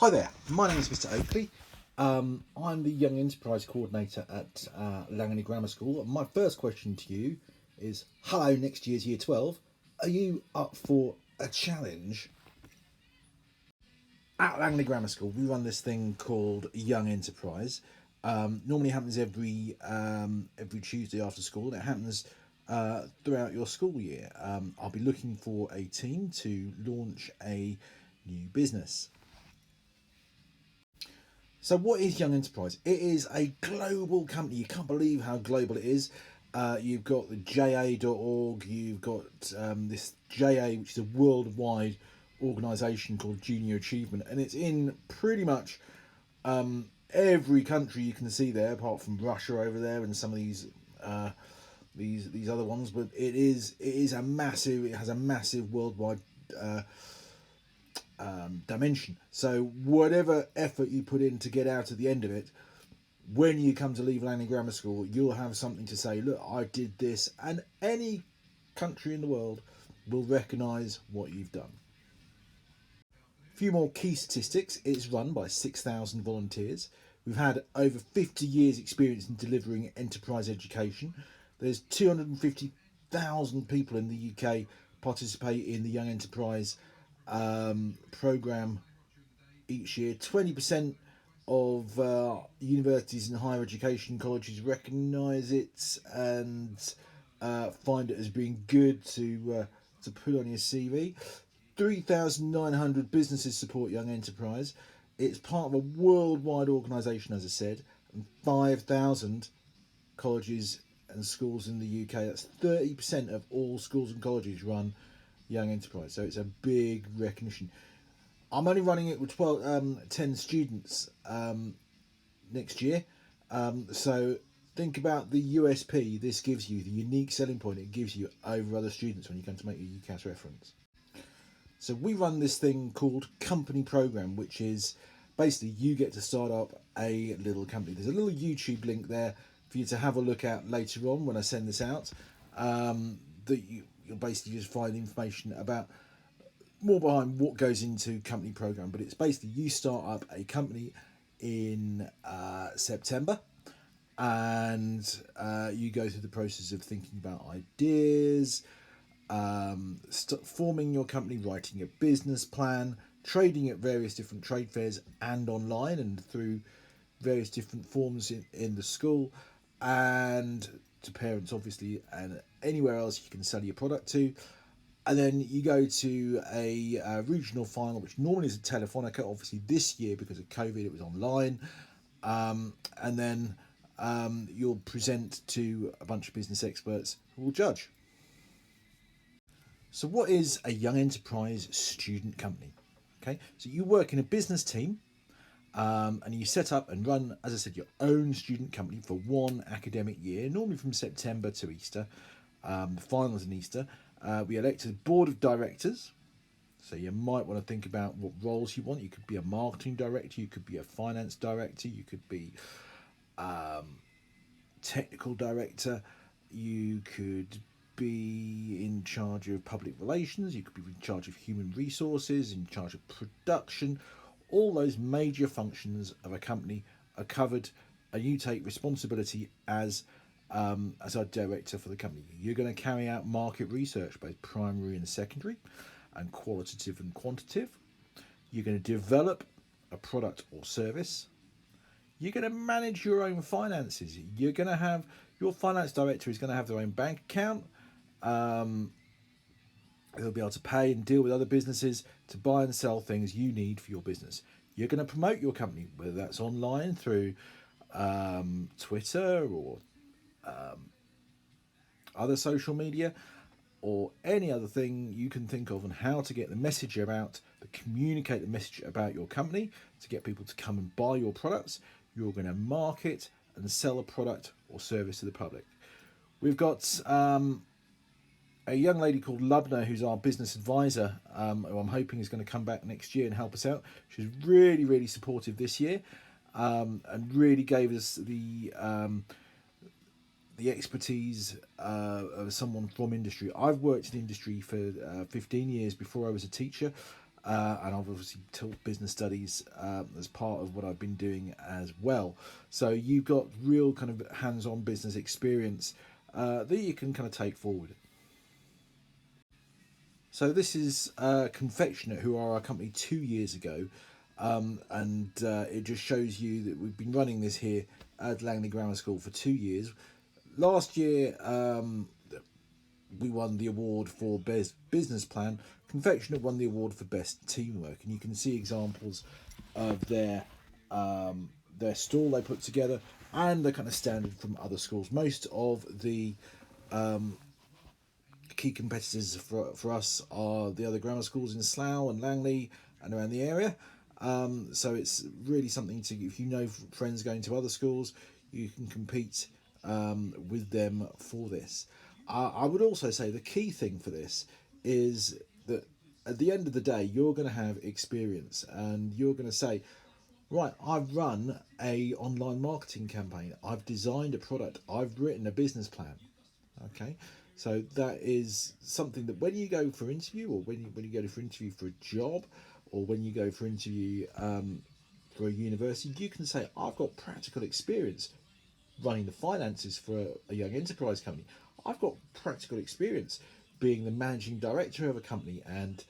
Hi there, my name is Mr. Oakley. I'm the Young Enterprise Coordinator at Langley Grammar School. My first question to you is, hello, next year's Year 12. Are you up for a challenge? At Langley Grammar School, we run this thing called Young Enterprise. Normally happens every Tuesday after school, and it happens throughout your school year. I'll be looking for a team to launch a new business. So what is Young Enterprise? It is a global company. You can't believe how global it is. You've got the JA.org, you've got this JA, which is a worldwide organisation called Junior Achievement, and it's in pretty much every country you can see there, apart from Russia over there and some of these other ones. But it has a massive worldwide dimension. So whatever effort you put in to get out at the end of it, when you come to leave Langley Grammar School, you'll have something to say, look, I did this, and any country in the world will recognise what you've done. A few more key statistics. It's run by 6,000 volunteers. We've had over 50 years experience in delivering enterprise education. There's 250,000 people in the UK participate in the Young Enterprise programme each year. 20% of universities and higher education colleges recognise it and find it as being good to put on your CV. 3,900 businesses support Young Enterprise. It's part of a worldwide organisation, as I said, and 5,000 colleges and schools in the UK. That's 30% of all schools and colleges run Young Enterprise, so it's a big recognition. I'm only running it with 10 students next year, so think about the USP this gives you, the unique selling point it gives you over other students when you come to make your UCAS reference. So we run this thing called Company Program, which is basically you get to start up a little company. There's a little YouTube link there for you to have a look at later on when I send this out. That you'll basically just find information about more behind what goes into Company Program. But it's basically you start up a company in September, and you go through the process of thinking about ideas, forming your company, writing a business plan, trading at various different trade fairs and online and through various different forms in the school, and to parents obviously, and anywhere else you can sell your product to. And then you go to a regional final, which normally is a Telefonica. Obviously this year, because of COVID, it was online. And then you'll present to a bunch of business experts who will judge. So what is a Young Enterprise student company? Okay, so you work in a business team, and you set up and run, as I said, your own student company for one academic year, normally from September to Easter. The finals in Easter. We elected a board of directors. So you might want to think about what roles you want. You could be a marketing director, you could be a finance director, you could be technical director, you could be in charge of public relations, you could be in charge of human resources, in charge of production. All those major functions of a company are covered, and you take responsibility as our director for the company. You're going to carry out market research, both primary and secondary, and qualitative and quantitative. You're going to develop a product or service. You're going to manage your own finances. You're going to have, your finance director is going to have their own bank account. They'll be able to pay and deal with other businesses to buy and sell things you need for your business. You're going to promote your company, whether that's online through Twitter or other social media, or any other thing you can think of, and how to get the message about, to communicate the message about your company, to get people to come and buy your products. You're going to market and sell a product or service to the public. We've got a young lady called Lubna, who's our business advisor, who I'm hoping is going to come back next year and help us out. She's really supportive this year, and really gave us the expertise of someone from industry. I've worked in industry for 15 years before I was a teacher, and I've obviously taught business studies as part of what I've been doing as well. So you've got real kind of hands-on business experience that you can kind of take forward. So this is Confectionate, who are our company 2 years ago, and it just shows you that we've been running this here at Langley Grammar School for 2 years. Last year, we won the award for best business plan. Confectionate won the award for best teamwork, and you can see examples of their stall they put together and the kind of standard from other schools. Most of the key competitors for us are the other grammar schools in Slough and Langley and around the area. So it's really something to, if you know friends going to other schools, you can compete with them for this. I would also say the key thing for this is that at the end of the day, you're going to have experience and you're going to say, right, I've run a online marketing campaign, I've designed a product, I've written a business plan. Okay, so that is something that when you go for interview, or when you go for interview for a job, or when you go for interview for a university, you can say, I've got practical experience running the finances for a young enterprise company. I've got practical experience being the managing director of a company and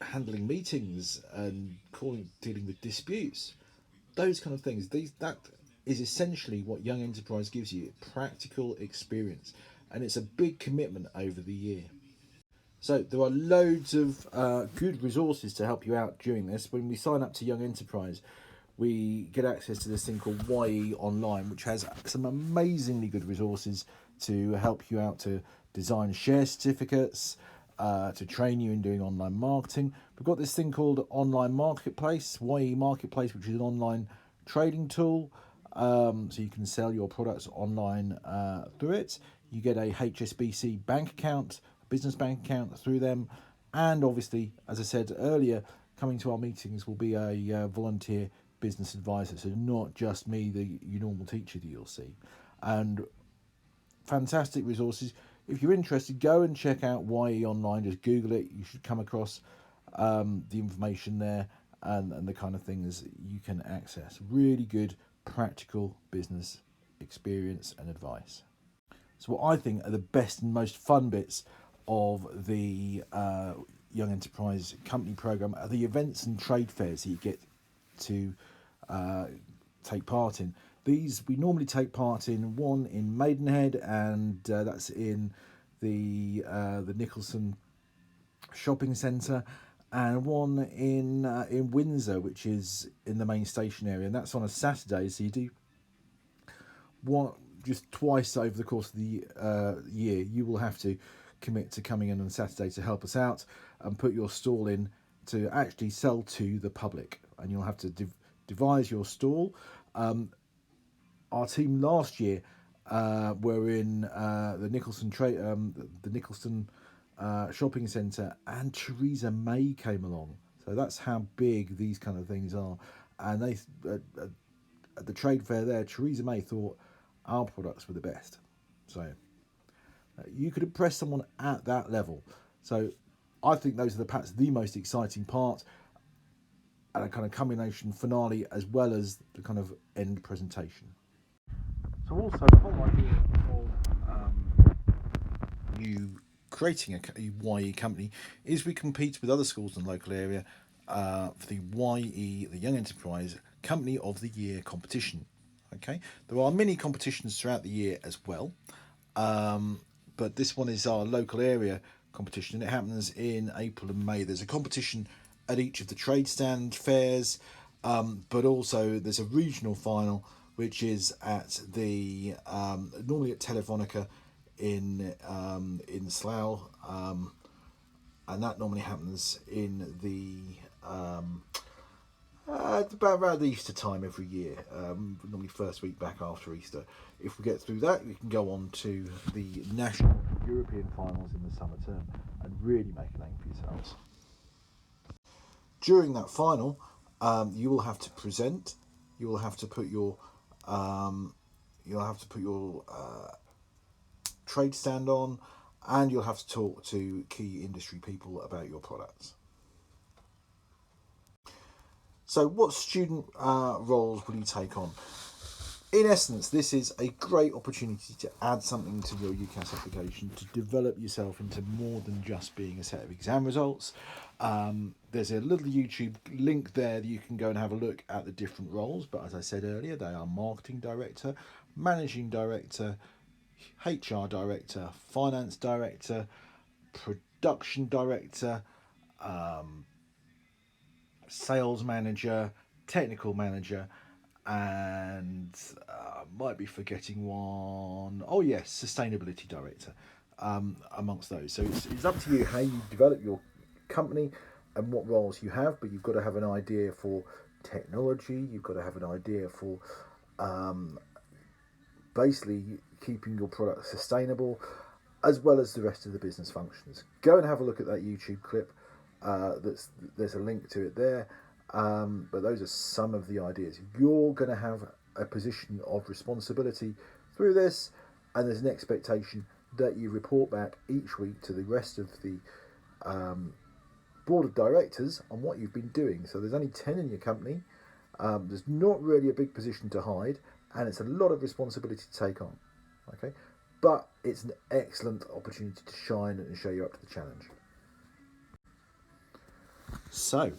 handling meetings and dealing with disputes, those kind of things. That is essentially what Young Enterprise gives you: practical experience, and it's a big commitment over the year. So there are loads of good resources to help you out during this. When we sign up to Young Enterprise, we get access to this thing called YE Online, which has some amazingly good resources to help you out to design share certificates, to train you in doing online marketing. We've got this thing called Online Marketplace, YE Marketplace, which is an online trading tool. So you can sell your products online through it. You get a HSBC bank account, business bank account through them. And obviously, as I said earlier, coming to our meetings will be a volunteer business advisor. So not just me, your normal teacher that you'll see. And fantastic resources. If you're interested, go and check out YE Online. Just Google it. You should come across the information there and the kind of things you can access. Really good practical business experience and advice. So what I think are the best and most fun bits of the Young Enterprise Company Programme are the events and trade fairs that you get to take part in. These we normally take part in, one in Maidenhead, and that's in the Nicholson shopping centre, and one in Windsor, which is in the main station area, and that's on a Saturday. So you do one just twice over the course of the year. You will have to commit to coming in on Saturday to help us out and put your stall in to actually sell to the public, and you'll have to devise your stall. Our team last year were in the Nicholson shopping centre, and Theresa May came along. So that's how big these kind of things are. And they at the trade fair there, Theresa May thought our products were the best. So you could impress someone at that level. So I think those are perhaps the most exciting part, and a kind of combination finale as well as the kind of end presentation. So also the whole idea of you creating a YE company is we compete with other schools in the local area for the YE, the Young Enterprise Company of the Year competition. Okay, there are many competitions throughout the year as well, but this one is our local area competition, and it happens in April and May. There's a competition at each of the trade stand fairs, but also there's a regional final which is at the normally at Telefonica in Slough, and that normally happens in the about around the Easter time every year, normally first week back after Easter. If we get through that, we can go on to the national European finals in the summer term and really make a name for yourselves. During that final, you will have to present. You will have to put your trade stand on. and you'll have to talk to key industry people about your products. So what student roles will you take on? In essence, this is a great opportunity to add something to your UCAS application, to develop yourself into more than just being a set of exam results. There's a little YouTube link there that you can go and have a look at the different roles. But as I said earlier, they are marketing director, managing director, HR director, finance director, production director, sales manager, technical manager, and might be forgetting one. Oh yes, sustainability director, amongst those. So it's up to you how you develop your company and what roles you have, but you've got to have an idea for technology. You've got to have an idea for basically keeping your product sustainable, as well as the rest of the business functions. Go and have a look at that YouTube clip. There's a link to it there. But those are some of the ideas. You're going to have a position of responsibility through this, and there's an expectation that you report back each week to the rest of the board of directors on what you've been doing. So there's only 10 in your company. There's not really a big position to hide, and it's a lot of responsibility to take on. Okay, but it's an excellent opportunity to shine and show you up to the challenge. So,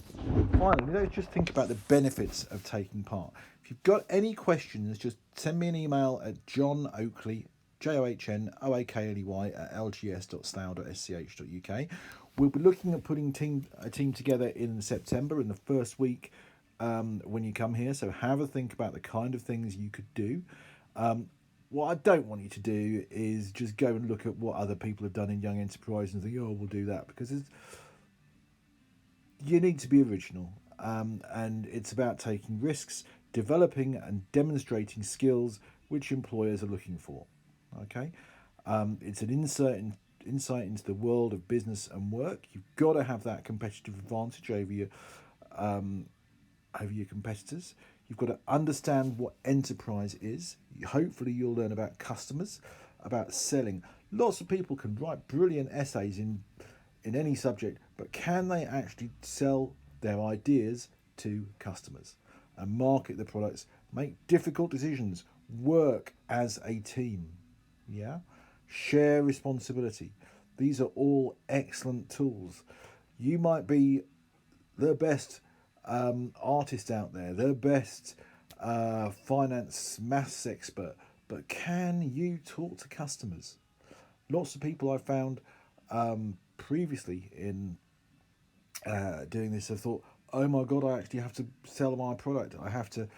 finally, let's just think about the benefits of taking part. If you've got any questions, just send me an email at johnoakley, JOHNOAKLEY at lgs.slough.sch.uk. We'll be looking at putting a team together in September, in the first week when you come here. So have a think about the kind of things you could do. What I don't want you to do is just go and look at what other people have done in Young Enterprise and think, oh, we'll do that, because you need to be original, and it's about taking risks, developing and demonstrating skills which employers are looking for. Okay, it's an insight into the world of business and work. You've got to have that competitive advantage over your competitors. You've got to understand what enterprise is. Hopefully you'll learn about customers, about selling. Lots of people can write brilliant essays in any subject, but can they actually sell their ideas to customers and market the products, make difficult decisions, work as a team? Yeah, share responsibility. These are all excellent tools. You might be the best artist out there, the best finance maths expert, but can you talk to customers? Lots of people I've found previously in doing this have thought, oh my god, I actually have to sell my product, I have to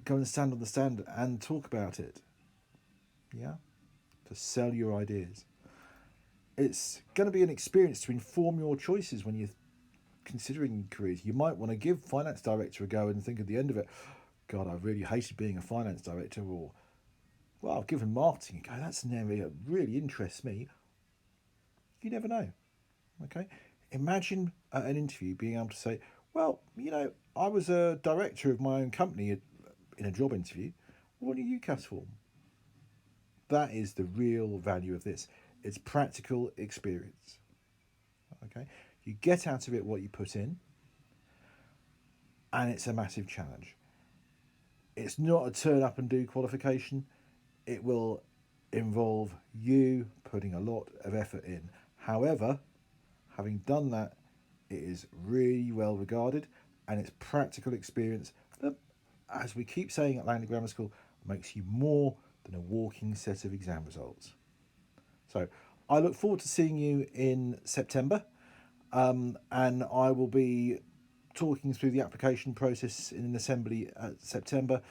go and stand on the stand and talk about it. Yeah, to sell your ideas. It's going to be an experience to inform your choices when you're considering careers. You might want to give finance director a go and think at the end of it, god, I really hated being a finance director, or well, I've given marketing a go, that's an area that really interests me. You never know. Okay, imagine at an interview being able to say, well, I was a director of my own company in a job interview. What are you UCAS for? That is the real value of this. It's practical experience. Okay, you get out of it what you put in, and it's a massive challenge. It's not a turn up and do qualification. It will involve you putting a lot of effort in. However, having done that, it is really well regarded, and it's practical experience that, as we keep saying at Langley Grammar School, makes you more than a walking set of exam results. So I look forward to seeing you in September, and I will be talking through the application process in an assembly at September.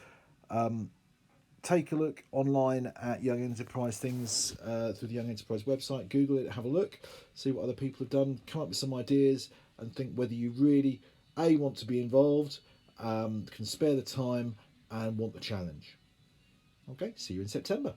Take a look online at Young Enterprise things through the Young Enterprise website. Google it, have a look, see what other people have done, come up with some ideas, and think whether you really want to be involved, can spare the time, and want the challenge. Okay, see you in September.